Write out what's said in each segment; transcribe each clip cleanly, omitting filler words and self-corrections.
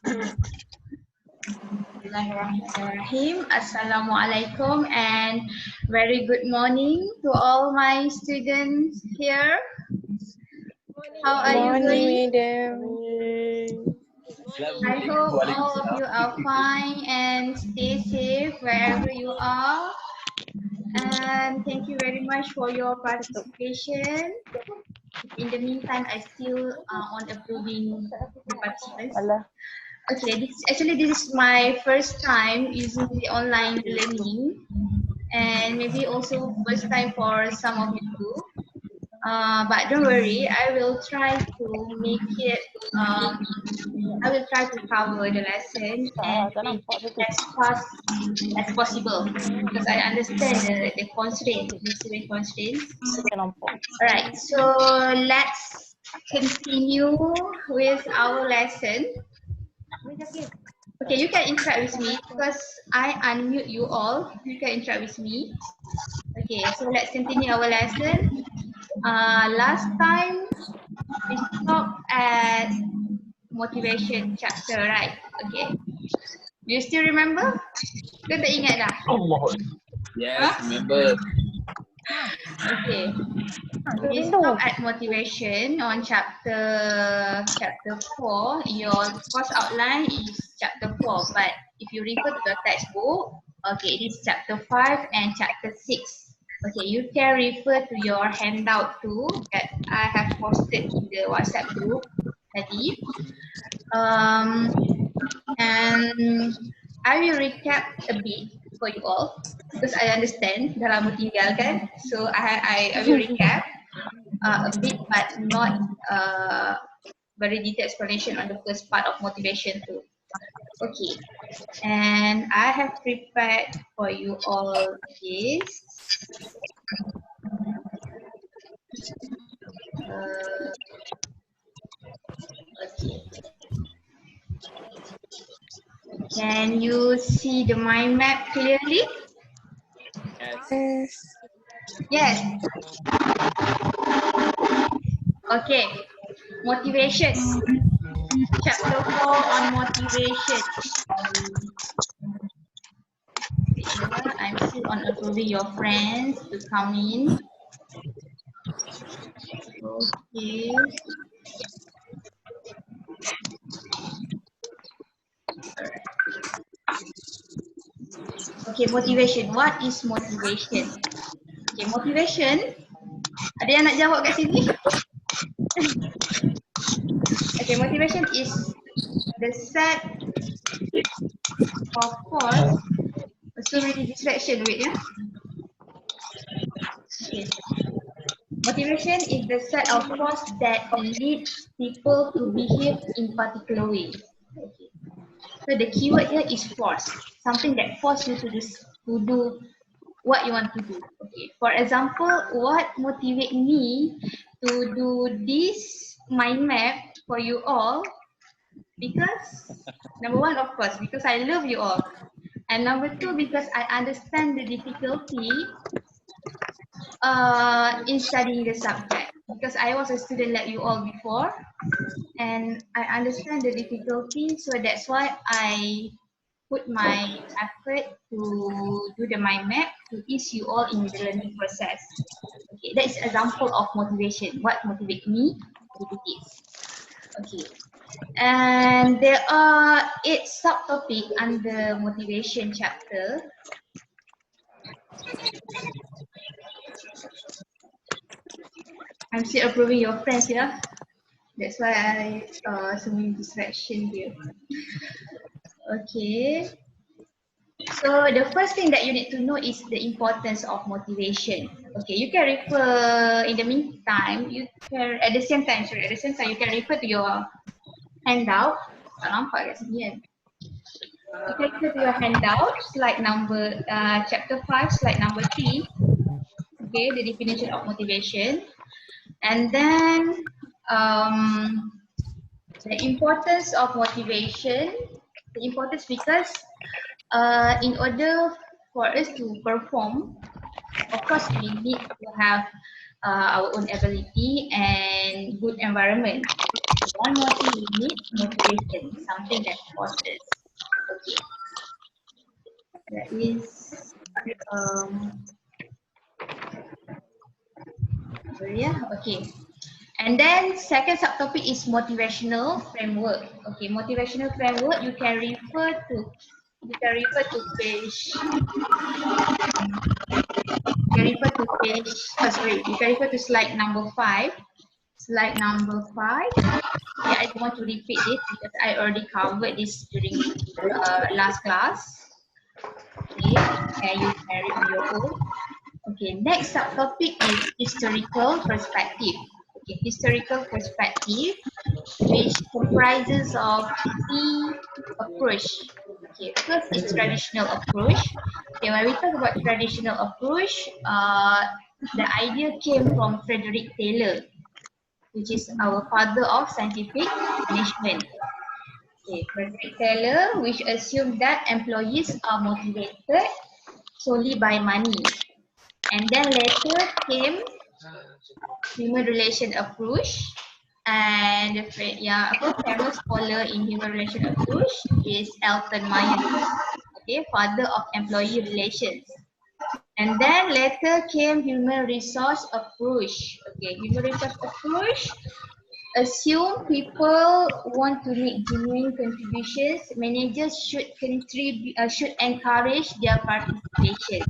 Bismillahirrahmanirrahim. Assalamualaikum and very good morning to all my students here. How are you doing? I hope all of you are fine and stay safe wherever you are. And thank you very much for your participation. In the meantime, I still on approving the participants. Okay, this is my first time using the online learning, and maybe also first time for some of you too. But don't worry, I will try to make it. I will try to cover the lesson and make it as fast as possible because I understand the constraints, the student constraints. Alright, so let's continue with our lesson. Okay, you can interact with me because I unmute you all. You can interact with me. Okay, so let's continue our lesson. Last time we stopped at motivation chapter, right? Okay. Do you still remember? Kau tak ingat dah? Yes, remember. Okay. We stop at motivation on chapter 4. Your course outline is chapter 4, but if you refer to the textbook, okay, it is chapter 5 and chapter 6. Okay, you can refer to your handout too that I have posted in the WhatsApp group tadi. And I will recap a bit for you all because I understand dah lama tinggal kan, so I will recap a bit but not very detailed explanation on the first part of motivation too. Okay, and I have prepared for you all this. Okay. Can you see the mind map clearly? Yes. Yes. Okay. Motivation. Chapter 4 on motivation. I'm still on approving your friends to come in. Okay. Okay, motivation. What is motivation? Okay, motivation. Ada yang nak jawab kat sini? Okay, motivation is the set of force. So many distraction, wait ya. Okay. Motivation is the set of force that leads people to behave in particular way. Okay. So the keyword here is force, something that forces you to do what you want to do. Okay. For example, what motivates me to do this mind map for you all? Because number one, of course, because I love you all, and number two, because I understand the difficulty in studying the subject. Because I was a student like you all before, and I understand the difficulty, so that's why I put my effort to do the mind map to ease you all in the learning process. Okay, that is an example of motivation. What motivates me to do this? Okay, and there are 8 subtopics under motivation chapter. I'm still approving your friends, yeah. That's why I so many distraction here. Okay. So the first thing that you need to know is the importance of motivation. Okay, you can refer in the meantime. You can at the same time you can refer to your handout. Tak nampak kat sini kan? You can refer to your handout, slide number chapter 5, slide number 3. Okay, the definition of motivation. And then the importance of motivation, the importance because in order for us to perform, of course we need to have our own ability and good environment. one more thing we need, motivation, something that causes. Okay, that is yeah, okay. And then second subtopic is motivational framework. Okay, motivational framework you can refer to page you can refer to slide number 5. Slide number 5. Okay, I don't want to repeat this because I already covered this during last class. Okay, and you can read on your own. Okay, next subtopic is historical perspective. Okay, historical perspective, which comprises of 3 approach. Okay, first is traditional approach. Okay, when we talk about traditional approach, the idea came from Frederick Taylor, which is our father of scientific management. Okay, Frederick Taylor, which assumed that employees are motivated solely by money. And then later came human relation approach, and famous scholar in human relation approach is Elton Myers, okay, father of employee relations. And then later came human resource approach. Okay, human resource approach assume people want to make genuine contributions. Managers should should encourage their participation.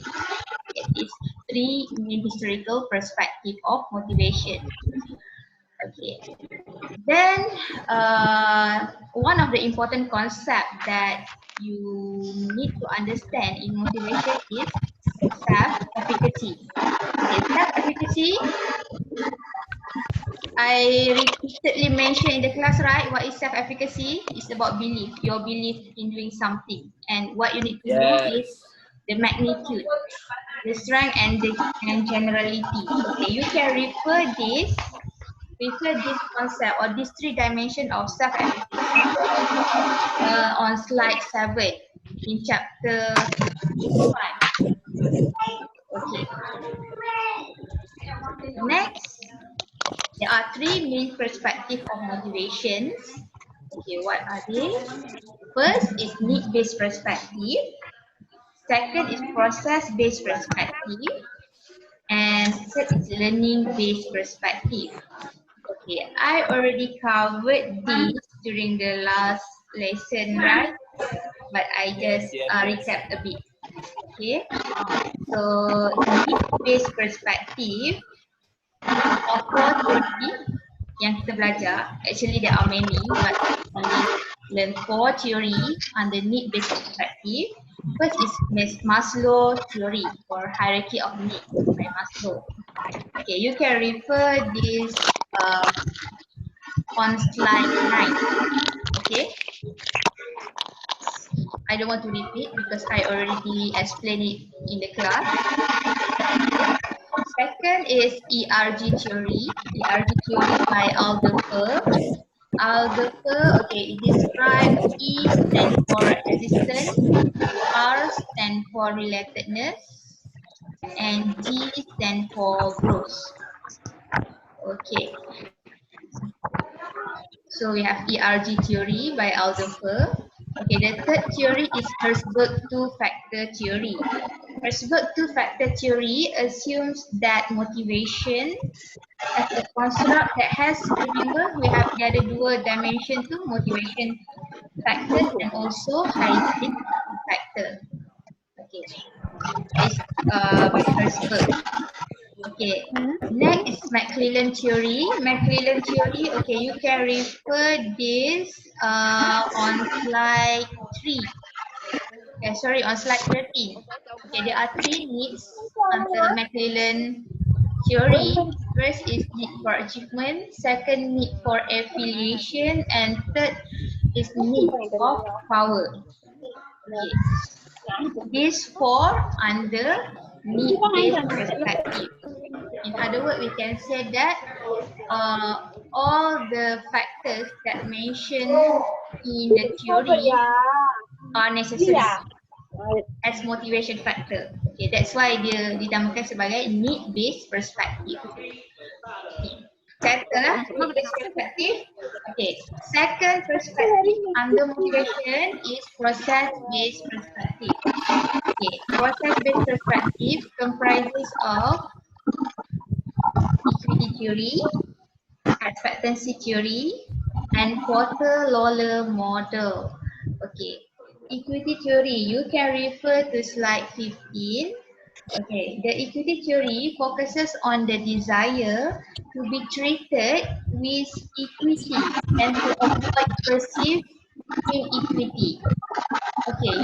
It's 3 main historical perspective of motivation. Okay. Then one of the important concepts that you need to understand in motivation is self-efficacy. Okay, self-efficacy, I repeatedly mentioned in the class, right? What is self-efficacy? It's about belief, your belief in doing something. And what you need to know is Yes. the magnitude, the strength, and the generality. Okay, you can refer this concept or these 3 dimensions of self-efficacy on slide 7 in chapter 5. Okay. Next, there are 3 main perspectives of motivations. Okay, what are they? First is need-based perspective. Second is process-based perspective. And third is learning-based perspective. Okay, I already covered this during the last lesson, right? But I just recap a bit. Okay, so need-based perspective of 4 theory yang kita belajar. Actually, there are many, but only learn 4 theory under need-based perspective. First is Maslow theory or hierarchy of needs by Maslow. Okay, you can refer this on slide 9. Okay, I don't want to repeat because I already explained it in the class. Second is ERG theory. ERG theory by Alderfer. Okay, it describes E stand for resistance, R stand for relatedness, and G stand for growth. Okay. So we have ERG theory by Alderfer. Okay, the third theory is Herzberg two-factor theory. Herzberg two-factor theory assumes that motivation as a construct that has, remember, we have the other 2 dimension to motivation factors and also heuristic factor. Okay, it's by Herzberg. Okay, next is McClellan theory. McClellan theory, okay, you can refer this on slide 3. Okay, sorry, on slide 13. Okay, there are 3 needs under McClellan theory. First is need for achievement, second need for affiliation, and third is need of power. Okay, these 4 under need-based perspective. In other words, we can say that all the factors that mentioned in the theory are necessary as motivation factor. Okay, that's why dia dinamakan sebagai need-based perspective. Okay. Settle lah. First perspective. Okay. Second perspective under motivation is process-based perspective. Okay. Process-based perspective comprises of equity theory, expectancy theory, and Porter-Lawler model. Okay. Equity theory, you can refer to slide 15. Okay, the equity theory focuses on the desire to be treated with equity and to avoid perceived inequity. Okay,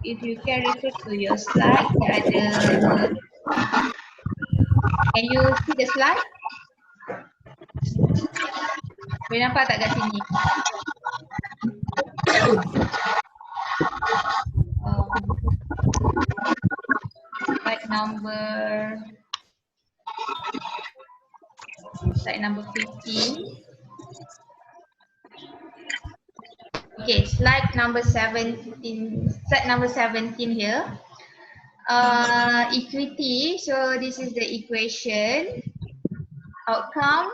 if you can refer to your slide, can you see the slide? Boleh nampak tak kat sini? Slide number 15. Okay, slide number 17. Slide number 17 here. Equity. So this is the equation. Outcome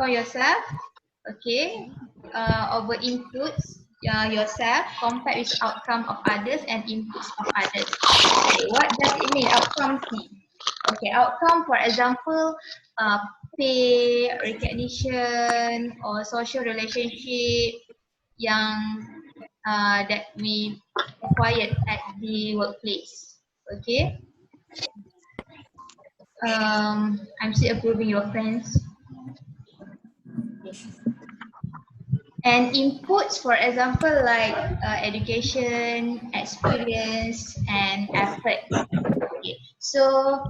yourself. Okay. Over inputs yourself compared with outcome of others and inputs of others. Okay, what does it mean? Outcomes ni. Okay, outcome for example, pay, recognition, or social relationship yang that we acquired at the workplace. Okay. I'm still approving your friends. And inputs, for example, like education, experience, and effort. Okay. So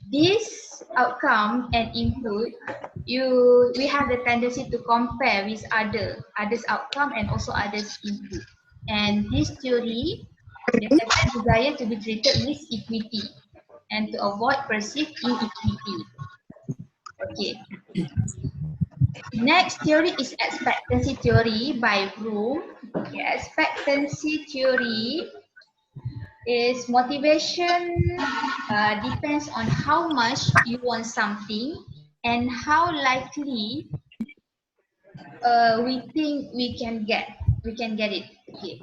this outcome and input, we have the tendency to compare with others' outcome and also others' input. And this theory, the desire to be treated with equity and to avoid perceived inequity. Okay. Next theory is expectancy theory by Bloom. Okay, expectancy theory is motivation depends on how much you want something and how likely we think we can get it. Okay.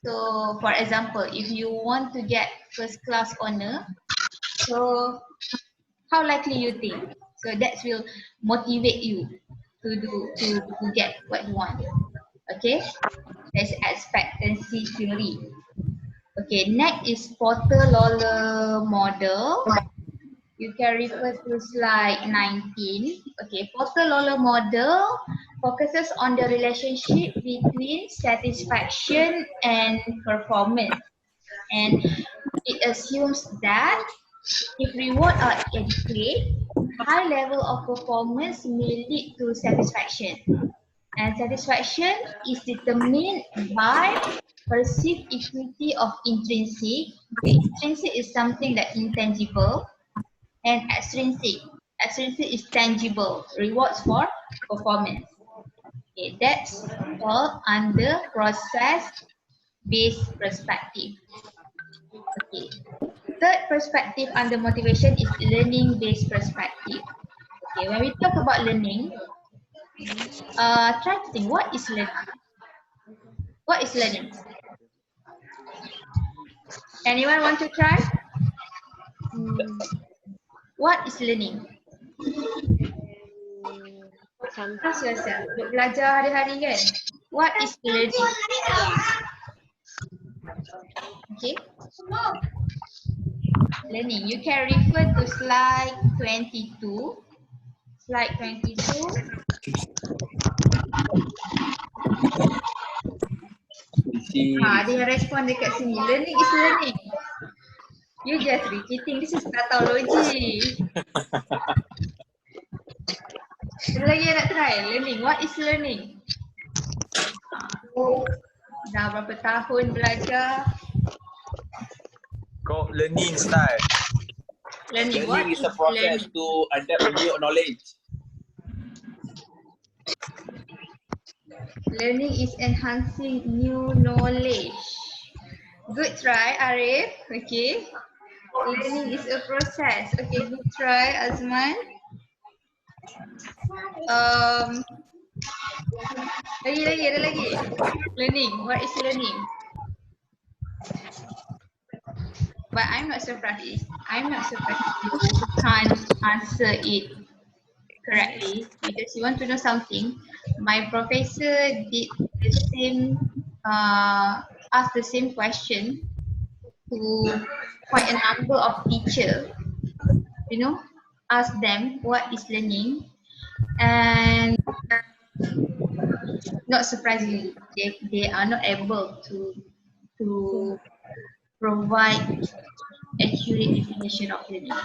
So for example, if you want to get first class honor, so how likely you think? So that will motivate you to get what you want. Okay, that's expectancy theory. Okay, next is Porter-Lawler model. You can refer to slide 19. Okay, Porter-Lawler model focuses on the relationship between satisfaction and performance. And it assumes that if reward are adequate, high level of performance may lead to satisfaction. And satisfaction is determined by perceived equity of intrinsic. Okay, intrinsic is something that intangible, and extrinsic. Extrinsic is tangible, rewards for performance. Okay, that's all under process-based perspective. Okay. Third perspective under motivation is learning-based perspective. Okay, when we talk about learning, try to think, what is learning? What is learning? Anyone want to try? What is learning? Ask yourself, belajar hari-hari kan? What is learning? Okay. Learning, you can refer to slide 22. Slide 22. Dia respon dekat sini. Learning is learning. You just repeating. This is tautology. Ada lagi yang nak try? Learning. What is learning? Dah berapa tahun belajar? Kau learning style. Learning. Learning is a process to adapt new knowledge. Learning is enhancing new knowledge. Good try, Arif. Okay. Learning is a process. Okay, good try, Azman. Um, ada lagi. Learning. What is learning? But I'm not surprised. I'm not surprised you can't answer it correctly because you want to know something. My professor did the same, asked the same question to quite a number of teachers. You know, ask them what is learning, and not surprisingly, they are not able to provide accurate definition of learning.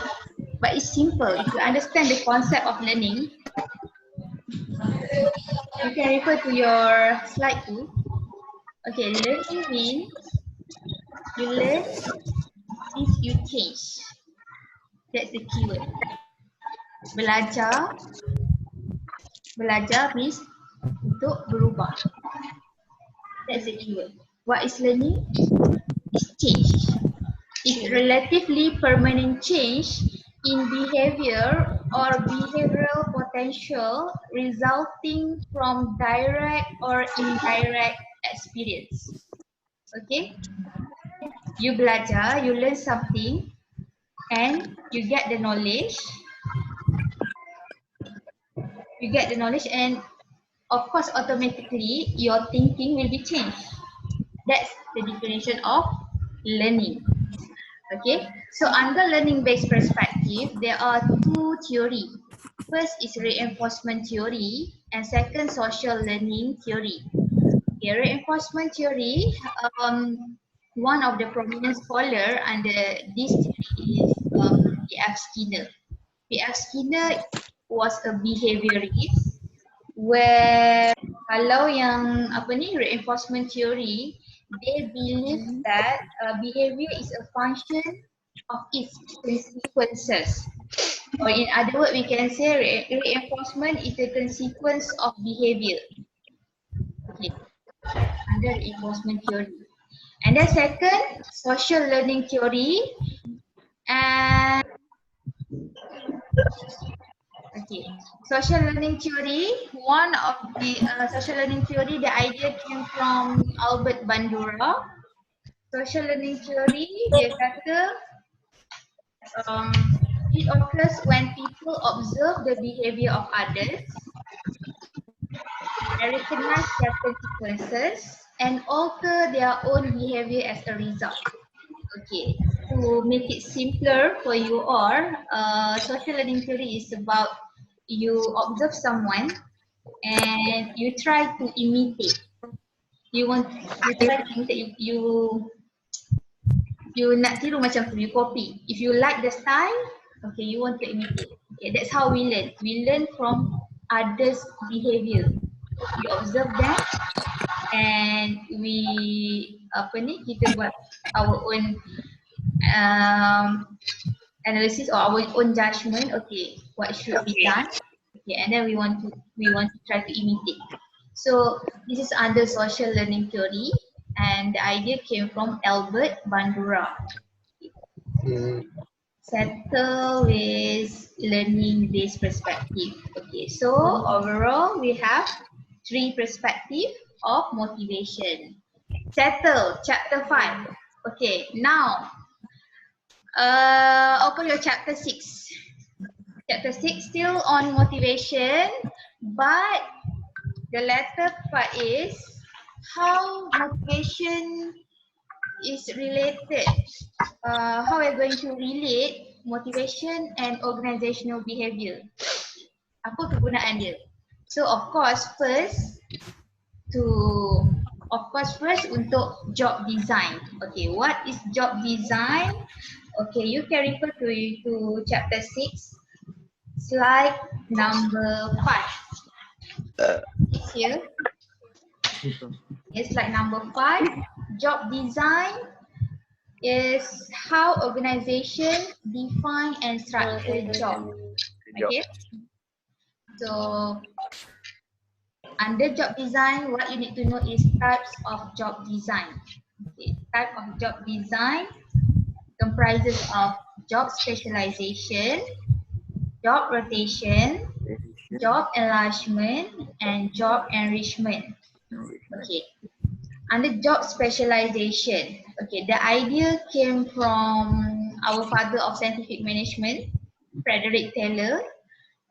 But it's simple. If you understand the concept of learning, you can refer to your slide too. Okay, learning means you learn if you change. That's the keyword. Belajar, belajar means untuk berubah. That's the keyword. What is learning? It's change. It's relatively permanent change in behavior or behavioral potential resulting from direct or indirect experience. Okay? You belajar, you learn something, and you get the knowledge. You get the knowledge, and of course, automatically, your thinking will be changed. That's the definition of learning. Okay, so under learning-based perspective, there are two theories. First is reinforcement theory, and second, social learning theory. Okay, reinforcement theory, one of the prominent scholar under this theory is P.F. Skinner. P.F. Skinner was a behaviorist, where kalau yang reinforcement theory, they believe that behavior is a function of its consequences. Or in other words, we can say reinforcement is a consequence of behavior. Okay, under reinforcement theory. And then second, social learning theory. And okay, social learning theory, one of the social learning theory, the idea came from Albert Bandura. Social learning theory, dia kata it occurs when people observe the behavior of others and recognize their consequences and alter their own behavior as a result. Okay, to make it simpler for you all, social learning theory is about you observe someone and you try to imitate. You try to imitate, you nak tiru macam tu, you copy. If you like the style, okay, you want to imitate. Okay, that's how we learn. We learn from others' behavior. We observe them and kita buat our own analysis or our own judgment. Okay, what should be done? Okay, and then we want to try to imitate. So this is under social learning theory, and the idea came from Albert Bandura. Settle with learning-based perspective. Okay, so overall we have 3 perspectives of motivation. Settle, chapter 5. Okay, now open your chapter 6. Chapter 6 still on motivation, but the latter part is how motivation is related. How we're going to relate motivation and organizational behavior. Apa kegunaan dia? So of course first untuk job design. Okay, what is job design? Okay, you can refer to chapter 6, slide number 5. It's here. Yes, slide number 5. Job design is how organization define and structure job. Okay. So under job design, what you need to know is types of job design. Okay, type of job design. comprises of job specialization, job rotation, job enlargement, and job enrichment. Okay. Under job specialization, okay, the idea came from our father of scientific management, Frederick Taylor,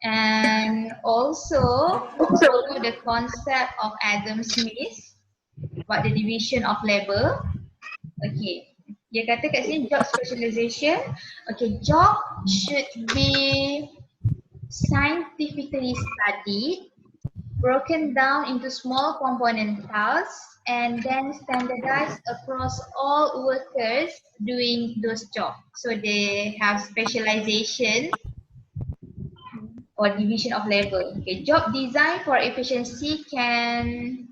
and also follow the concept of Adam Smith about the division of labor. Okay, dia kata kat sini job specialization. Okay, job should be scientifically studied, broken down into small component tasks, and then standardized across all workers doing those jobs. So they have specialization or division of labor. Okay, job design for efficiency can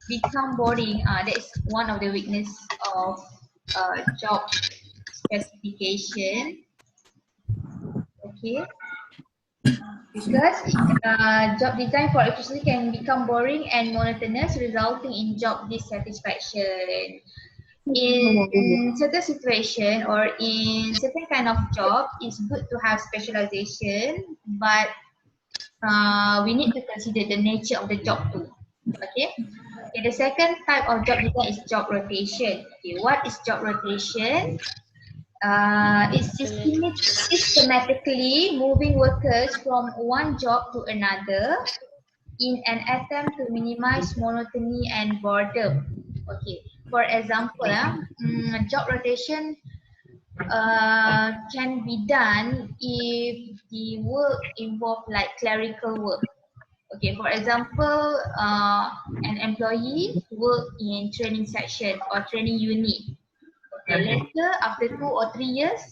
become boring. That is one of the weakness of job specification. Okay, because job design for efficiency can become boring and monotonous, resulting in job dissatisfaction. In certain situation or in certain kind of job, it's good to have specialization, but we need to consider the nature of the job too. Okay. Okay, the second type of job design is job rotation. Okay, what is job rotation? It's systematically moving workers from one job to another in an attempt to minimize monotony and boredom. Okay, for example, job rotation can be done if the work involve like clerical work. Okay, for example, an employee work in training section or training unit. Okay, later after 2 or 3 years,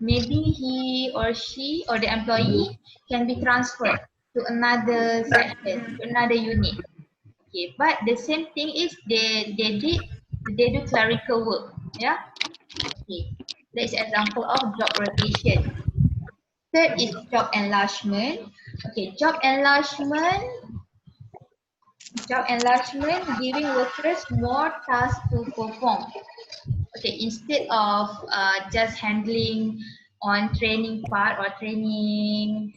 maybe he or she or the employee can be transferred to another section, to another unit. Okay, but the same thing is they do clerical work. Yeah. Okay, that is example of job rotation. Third is job enlargement. Okay, job enlargement giving workers more tasks to perform. Okay, instead of just handling on training part or training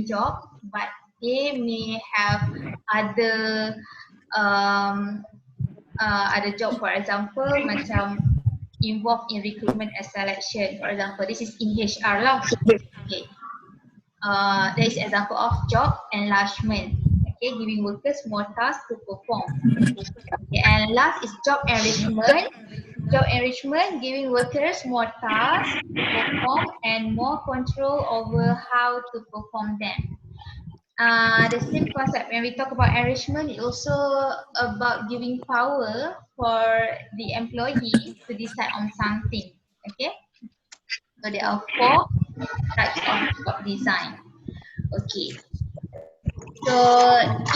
job, but they may have other um, other job, for example macam involved in recruitment and selection. For example, this is in HR lah. Okay, that is example of job enlargement. Okay, giving workers more tasks to perform. Okay, and last is job enrichment. Job enrichment giving workers more tasks to perform and more control over how to perform them. The same concept when we talk about enrichment, it's also about giving power for the employee to decide on something. Okay, so there are 4 types of job design. Okay, so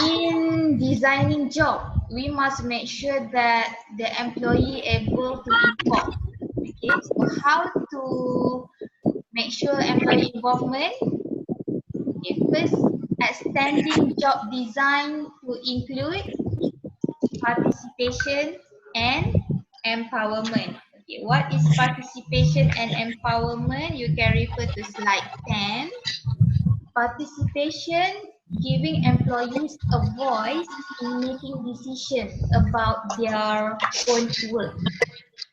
in designing job, we must make sure that the employee able to involve. Okay, so how to make sure employee involvement? Okay, first, extending job design to include participation and empowerment. Okay, what is participation and empowerment? You can refer to slide 10. Participation, giving employees a voice in making decisions about their own work.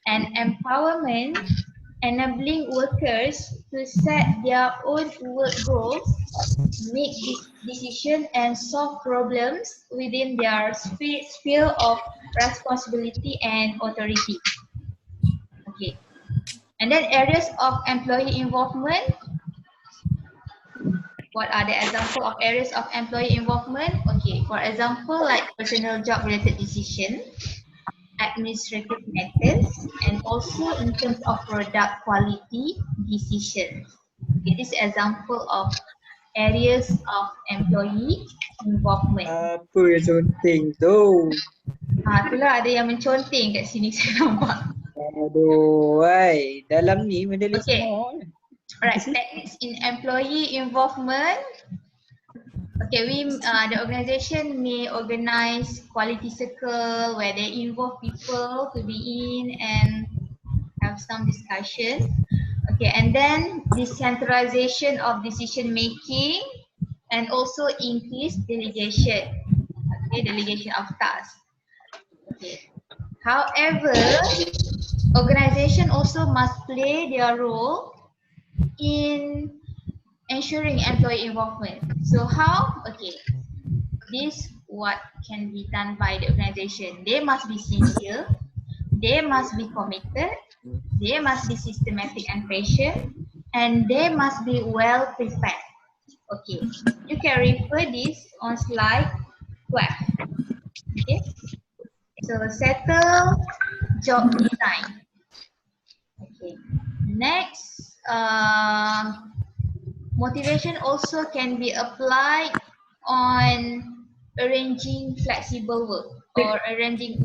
And empowerment, enabling workers to set their own work goals, make decisions and solve problems within their sphere of responsibility and authority. Okay. And then areas of employee involvement. What are the example of areas of employee involvement? Okay, for example, like personal job related decision, administrative matters, and also in terms of product quality decisions. Okay, this is example of areas of employee involvement. Apa yang conteng tu? Itulah ada yang menconteng kat sini saya nampak. Aduh, wai. Dalam ni medali Okay. semua. Alright, techniques in employee involvement. Okay, the organization may organize quality circle where they involve people to be in and have have some discussion. Okay, and then decentralization of decision making and also increased delegation. Okay, delegation of tasks. Okay. However, organization also must play their role in ensuring employee involvement. So how? Okay, this what can be done by the organization. They must be sincere, they must be committed, they must be systematic and patient, and they must be well prepared. Okay, you can refer this on slide 12. Okay, so settle job design. Okay, next, motivation also can be applied on arranging flexible work or arranging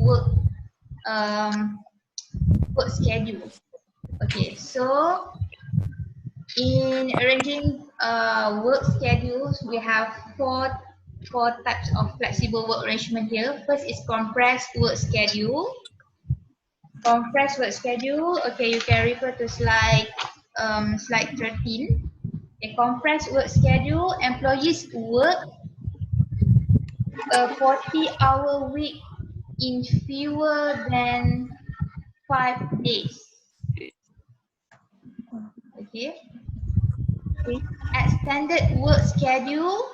um, work schedule. Okay, so in arranging work schedules, we have four types of flexible work arrangement here. First is compressed work schedule. Compressed work schedule. Okay, you can refer to slide 13. A compressed work schedule, employees work a 40-hour week in fewer than 5 days. Okay. Extended work schedule,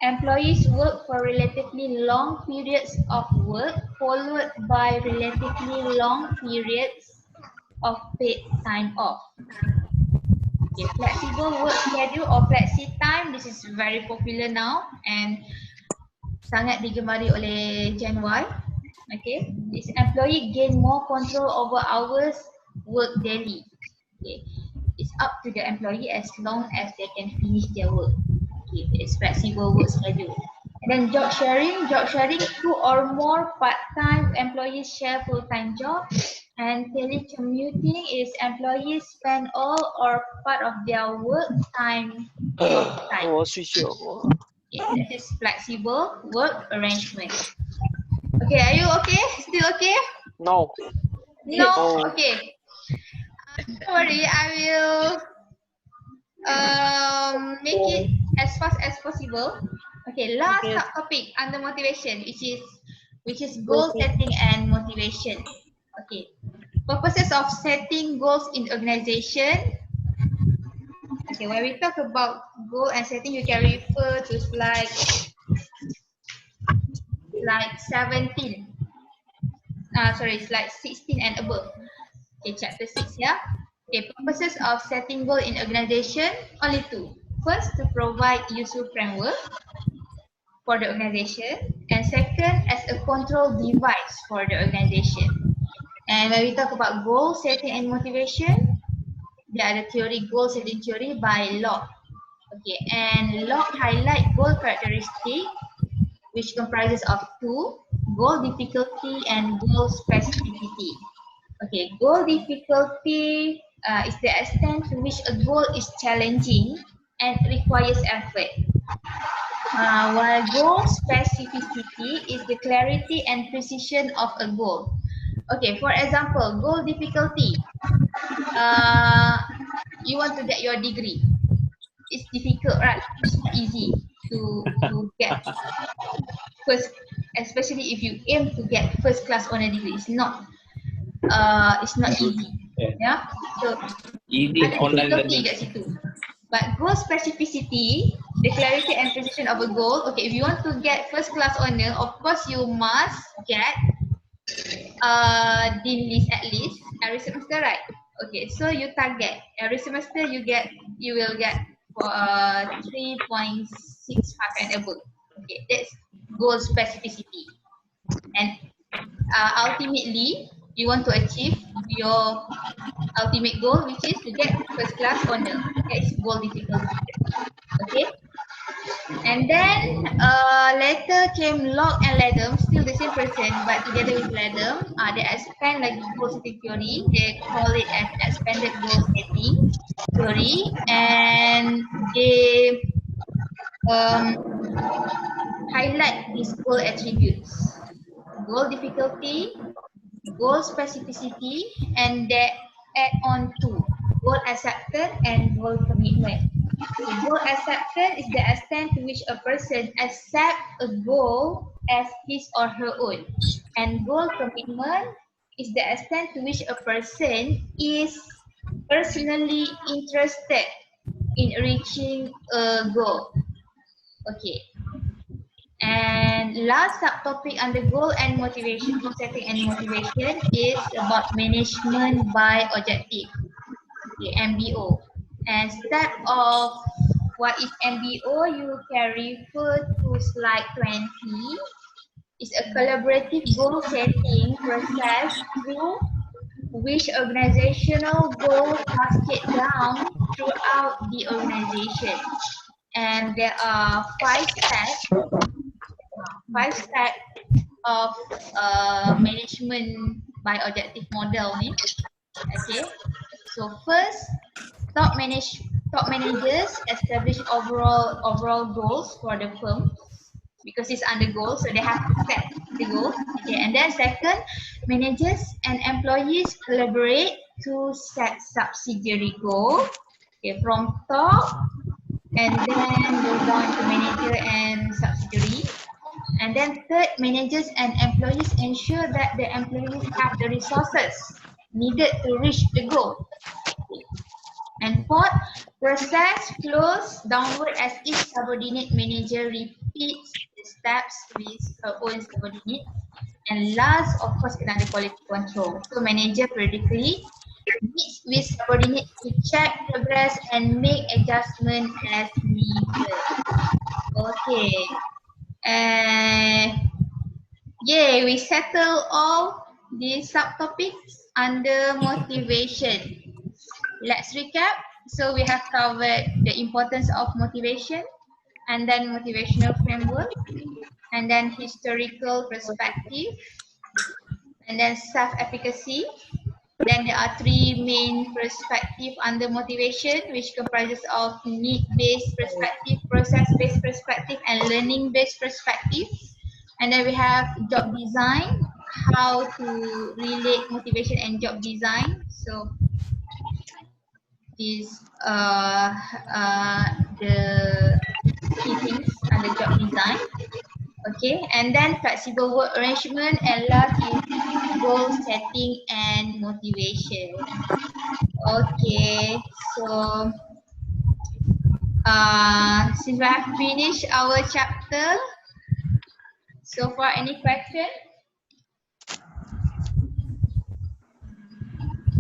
employees work for relatively long periods of work followed by relatively long periods of paid time off. Okay, flexible work schedule or flexi time, this is very popular now and sangat digemari oleh Gen Y. Okay, this employee gain more control over hours work daily. Okay, it's up to the employee as long as they can finish their work. Okay, it's flexible work schedule. And then job sharing, two or more part-time employees share full-time job. And telecommuting is employees spend all or part of their work time outside. Okay, this is flexible work arrangement. Okay, are you okay? Still okay? No. No? Okay. Don't worry, I will make it as fast as possible. Okay, last subtopic under motivation, which is goal setting and motivation. Okay, purposes of setting goals in organization. Okay, when we talk about goal and setting, you can refer to slide 17. Slide 16 and above. Okay, chapter 6, yeah. Okay, purposes of setting goal in organization, only two. First, to provide useful framework for the organization, and second, as a control device for the organization. And when we talk about goal setting and motivation, there are the theory, goal setting theory by Locke. Okay, and Locke highlight goal characteristic, which comprises of two, goal difficulty and goal specificity. Okay, goal difficulty is the extent to which a goal is challenging and requires effort. While goal specificity is the clarity and precision of a goal. Okay, for example, goal difficulty. You want to get your degree. It's difficult, right? It's not easy to get first, especially if you aim to get first class honor degree. It's not easy. Yeah. So Easy ada online difficulty learning. kat situ. But goal specificity, the clarity and precision of a goal. Okay, if you want to get first class honor, of course you must get dean list at least every semester, right? Okay, so you target every semester you will get for 3.65 and above. Okay, that's goal specificity. And ultimately, you want to achieve your ultimate goal, which is to get first class honor. That is goal difficulty. Okay. And then later came Locke and Ledem, still the same person, but together with Ledem, they expand like goal setting theory. They call it as expanded goal setting theory, and they highlight these goal attributes: goal difficulty, goal specificity, and that add on to goal acceptance and goal commitment. So goal acceptance is the extent to which a person accepts a goal as his or her own. And goal commitment is the extent to which a person is personally interested in reaching a goal. Okay. And last subtopic under goal and motivation, goal setting and motivation is about management by objective, okay, MBO. And step of what is MBO, you can refer to slide 20. It's a collaborative goal setting process through which organizational goals cascade down throughout the organization. And there are five steps of management by objective model ni. Okay. So first, top managers establish overall goals for the firm because it's under goals, so they have to set the goals. Okay. And then second, managers and employees collaborate to set subsidiary goals. Okay, from top and then move on to manager and subsidiary. And then third, managers and employees ensure that the employees have the resources needed to reach the goal. And fourth, process flows downward as each subordinate manager repeats the steps with her own subordinate. And last, of course, another quality control. So manager periodically meets with subordinates to check progress and make adjustment as needed. Okay. Yay, we settle all the subtopics under motivation. Let's recap. So we have covered the importance of motivation, and then motivational framework, and then historical perspective, and then self-efficacy. Then there are three main perspectives under motivation, which comprises of need-based perspective, process-based perspective, and learning-based perspective. And then we have job design, how to relate motivation and job design. So is the key things under job design. Okay, and then flexible work arrangement, and last is goal setting and motivation. Okay, so since we have finished our chapter, so far any question?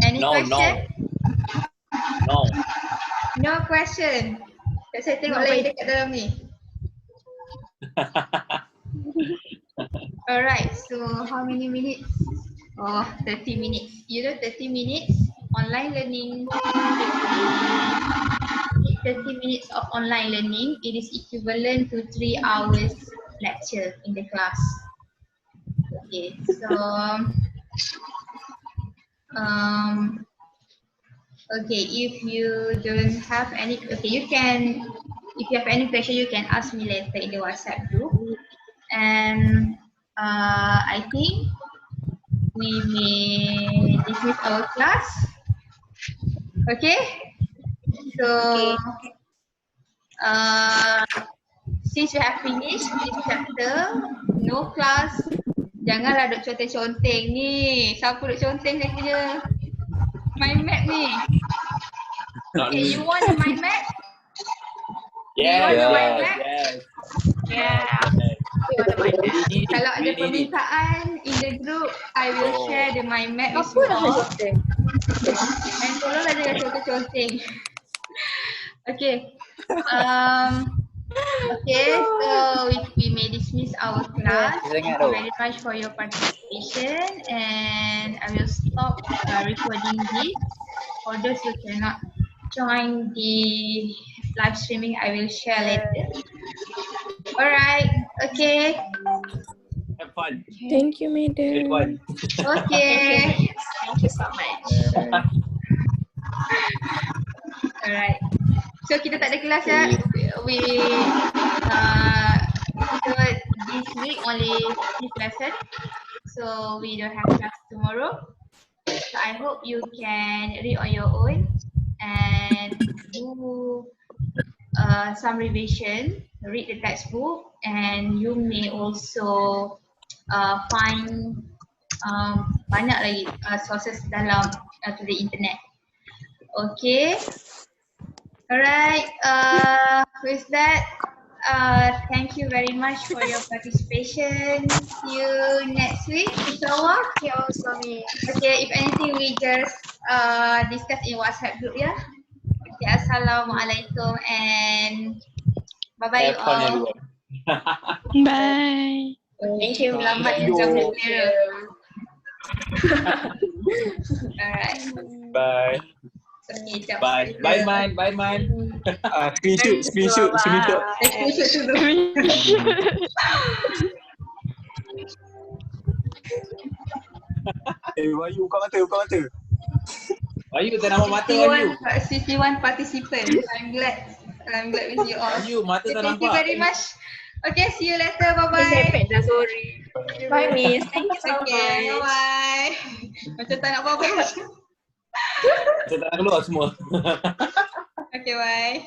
Any question? No. No question. Saya tengok lagi dekat dalam ni. Alright, so how many minutes? Oh, 30 minutes. You know 30 minutes online learning. 30 minutes of online learning, it is equivalent to 3 hours lecture in the class. Okay, so okay, if you don't have any, okay, you can, if you have any question, you can ask me later in the WhatsApp group. And I think we may dismiss our class. Okay, so since we have finished this chapter, no class. Janganlah duk conteng-conteng ni. Siapa duk conteng saya punya mind map ni? Okay, you want the mind map? Yes. Yeah. Kalau ada permintaan in the group, I will share the mind map with you all. And tolonglah jangan conteng-conteng. Okay. Okay, so we may dismiss our class. Thank you very much for your participation, and I will stop recording this. For those who cannot join the live streaming, I will share later. Alright, okay. Have fun. Thank you, madam. Okay. Thank you so much. Alright. So kita tak ada kelas ya. We so this week only this lesson. So we don't have class tomorrow. So I hope you can read on your own and do some revision, read the textbook, and you may also find banyak lagi sources dalam to the internet. Okay. Alright. With that, thank you very much for your participation. See you next week, inshallah. Thank you also, Miss. Okay. If anything, we just discuss in WhatsApp group, yeah. Okay. Assalamualaikum and bye bye you Have fun, all. everyone. Bye. Thank you. Selamat Thank you. jam kira. Alright. Bye. Okay, jap. Bye. Bye, man. Bye, man. Screenshot. Screenshot dulu. Wahyu, kau mata. Wahyu, tak nampak mata, Wahyu. 61 participants. I'm glad with you all. Wahyu, mata tak Thank you nampak. very much. Okay, see you later. Bye Miss bye. Epek dah sorry. Bye, Miss. Thank you so Okay, much. bye. Macam tak nak apa-apa. Saya tak nak keluar semua. Okay, bye.